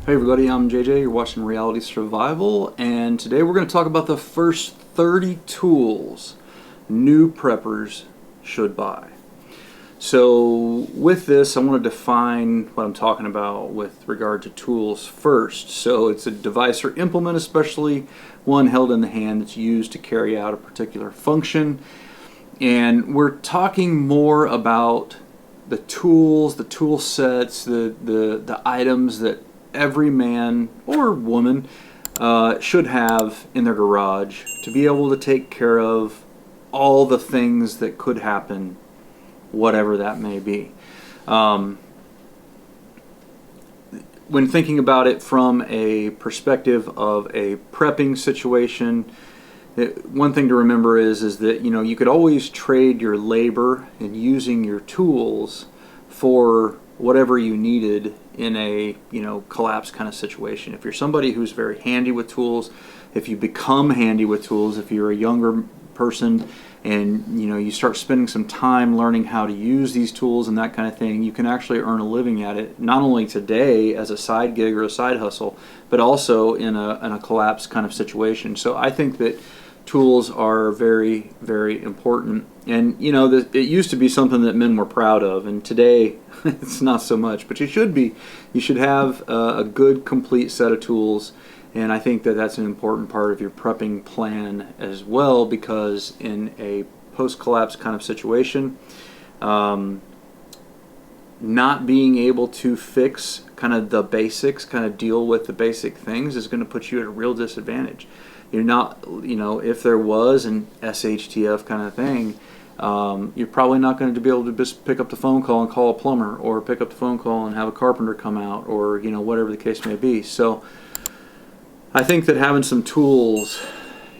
Hey everybody, I'm JJ, you're watching Reality Survival, and today we're going to talk about the first 30 tools new preppers should buy. So with this, I want to define what I'm talking about with regard to tools first. So it's a device or implement, especially one held in the hand that's used to carry out a particular function. And we're talking more about the tools, the tool sets, the items that every man or woman should have in their garage to be able to take care of all the things that could happen, whatever that may be. When thinking about it from a perspective of a prepping situation, one thing to remember is that you could always trade your labor and using your tools for whatever you needed in a collapse kind of situation. If you're somebody who's very handy with tools, if you become handy with tools, if you're a younger person and you start spending some time learning how to use these tools and that kind of thing, you can actually earn a living at it, not only today as a side gig or a side hustle, but also in a collapse kind of situation. So I think that tools are very, very important. And it used to be something that men were proud of, and today it's not so much, but you should be. You should have a good, complete set of tools, and I think that that's an important part of your prepping plan as well, because in a post-collapse kind of situation, not being able to fix kind of the basics, kind of deal with the basic things, is going to put you at a real disadvantage. You're not, if there was an SHTF kind of thing, you're probably not going to be able to just pick up the phone call and call a plumber, or pick up the phone call and have a carpenter come out, or whatever the case may be. So I think that having some tools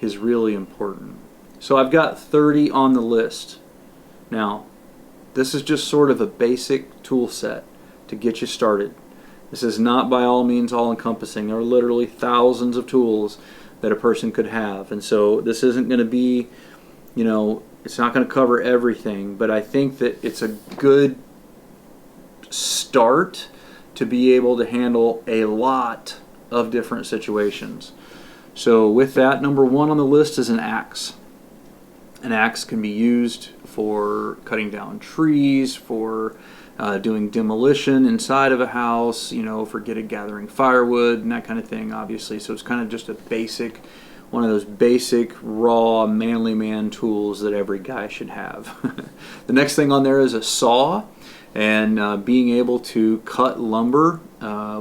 is really important. So I've got 30 on the list. Now, this is just sort of a basic tool set to get you started. This is not by all means all-encompassing. There are literally thousands of tools that a person could have, and so this isn't going to be, it's not going to cover everything, but I think that it's a good start to be able to handle a lot of different situations. So with that, number one on the list is an axe. An axe can be used for cutting down trees, for doing demolition inside of a house, for gathering firewood and that kind of thing, obviously. So it's kind of just one of those basic, raw, manly man tools that every guy should have. The next thing on there is a saw, and being able to cut lumber,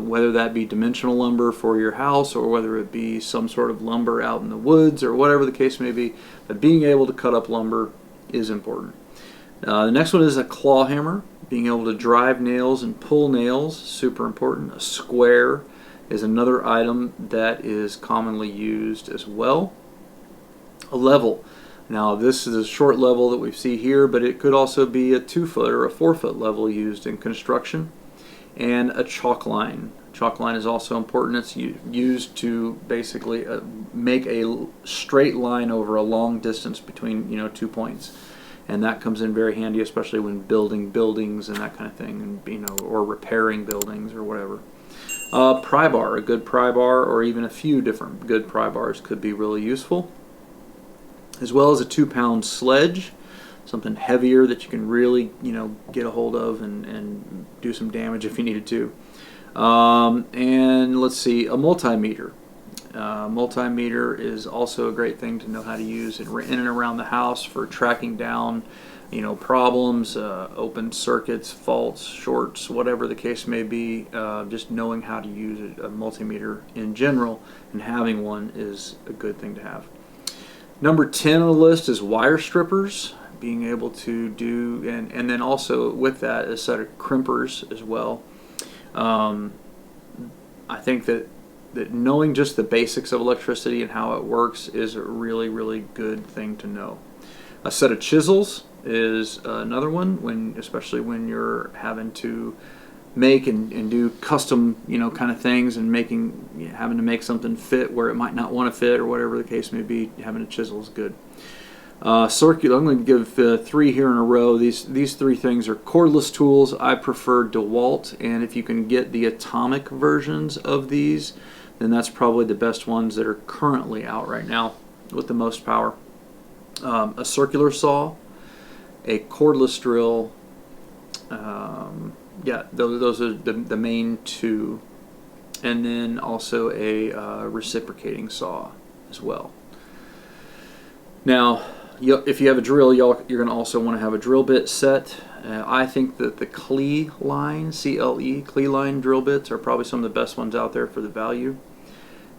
whether that be dimensional lumber for your house or whether it be some sort of lumber out in the woods or whatever the case may be, but being able to cut up lumber is important. The next one is a claw hammer. Being able to drive nails and pull nails, super important. A square is another item that is commonly used as well. A level. Now this is a short level that we see here, but it could also be a 2-foot or a 4-foot level used in construction. And a chalk line. Chalk line is also important. It's used to basically make a straight line over a long distance between 2 points. And that comes in very handy, especially when building buildings and that kind of thing, and or repairing buildings or whatever. Pry bar, a good pry bar, or even a few different good pry bars could be really useful, as well as a 2-pound sledge, something heavier that you can really get a hold of and do some damage if you needed to. And let's see, a multimeter. Multimeter is also a great thing to know how to use in and around the house for tracking down, problems, open circuits, faults, shorts, whatever the case may be. Just knowing how to use a multimeter in general and having one is a good thing to have. Number 10 on the list is wire strippers. Being able to do, and then also with that, a set of crimpers as well. I think that knowing just the basics of electricity and how it works is a really, really good thing to know. A set of chisels is another one, especially when you're having to make and do custom, kind of things, and having to make something fit where it might not want to fit or whatever the case may be. Having a chisel is good. Circular, I'm going to give 3 here in a row. These 3 things are cordless tools. I prefer DeWalt, and if you can get the atomic versions of these, then that's probably the best ones that are currently out right now with the most power. A circular saw, a cordless drill, yeah, those are the main 2, and then also a reciprocating saw as well. Now, if you have a drill, you're going to also want to have a drill bit set. I think that the Clee line, C-L-E, Clee line drill bits are probably some of the best ones out there for the value.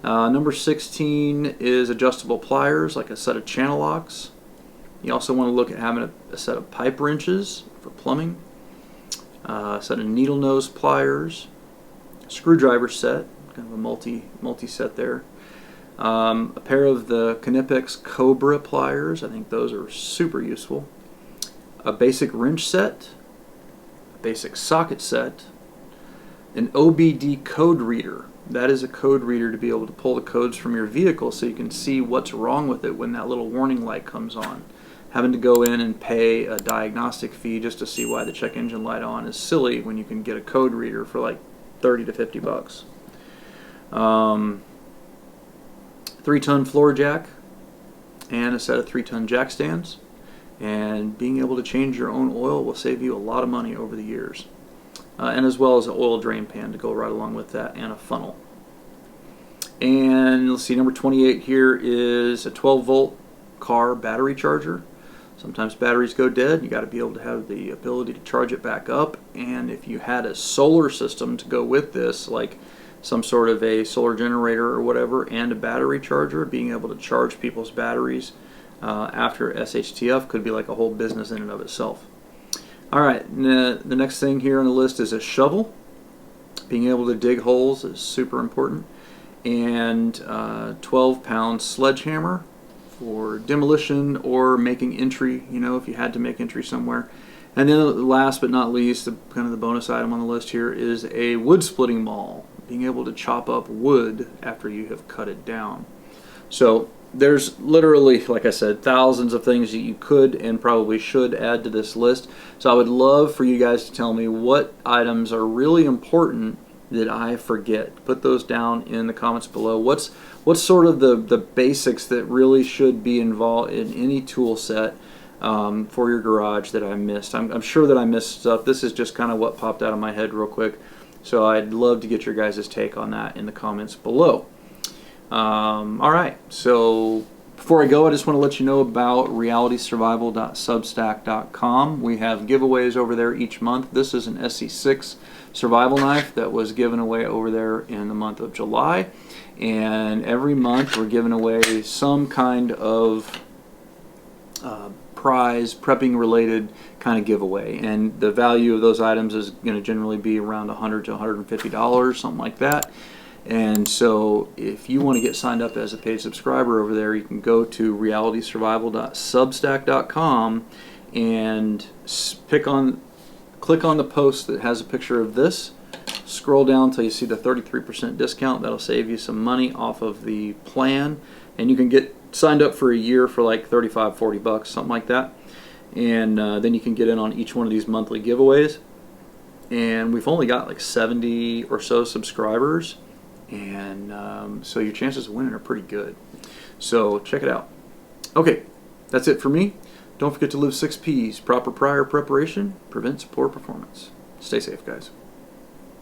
Number 16 is adjustable pliers, like a set of channel locks. You also want to look at having a set of pipe wrenches for plumbing, a set of needle nose pliers, screwdriver set, kind of a multi set there. A pair of the Knipex Cobra pliers, I think those are super useful. A basic wrench set, a basic socket set, an OBD code reader. That is a code reader to be able to pull the codes from your vehicle so you can see what's wrong with it when that little warning light comes on. Having to go in and pay a diagnostic fee just to see why the check engine light on is silly when you can get a code reader for like 30 to 50 bucks. 3-ton floor jack and a set of 3-ton jack stands, and being able to change your own oil will save you a lot of money over the years, and as well as an oil drain pan to go right along with that, and a funnel. And let's see, number 28 here is a 12-volt car battery charger. Sometimes batteries go dead. You got to be able to have the ability to charge it back up, and if you had a solar system to go with this, like some sort of a solar generator or whatever, and a battery charger, being able to charge people's batteries after SHTF could be like a whole business in and of itself. Alright, the next thing here on the list is a shovel. Being able to dig holes is super important. And 12-pound sledgehammer for demolition or making entry, you know, if you had to make entry somewhere. And then last but not least, kind of the bonus item on the list here is a wood splitting maul. Being able to chop up wood after you have cut it down. So there's literally, like I said, thousands of things that you could and probably should add to this list. So I would love for you guys to tell me what items are really important that I forget. Put those down in the comments below. What's sort of the basics that really should be involved in any tool set for your garage that I missed. I'm sure that I missed stuff. This is just kind of what popped out of my head real quick. So I'd love to get your guys' take on that in the comments below. Alright, so before I go, I just want to let you know about realitysurvival.substack.com. We have giveaways over there each month. This is an SC6 survival knife that was given away over there in the month of July. And every month we're giving away some kind of prize, prepping related kind of giveaway, and the value of those items is going to generally be around $100 to $150, something like that. And so if you want to get signed up as a paid subscriber over there, you can go to realitysurvival.substack.com and click on the post that has a picture of this. Scroll down until you see the 33% discount. That'll save you some money off of the plan, and you can get signed up for a year for like 35, 40 bucks, something like that. And then you can get in on each one of these monthly giveaways. And we've only got like 70 or so subscribers, and so your chances of winning are pretty good. So check it out. Okay, that's it for me. Don't forget to live 6 P's. Proper prior preparation prevents poor performance. Stay safe, guys.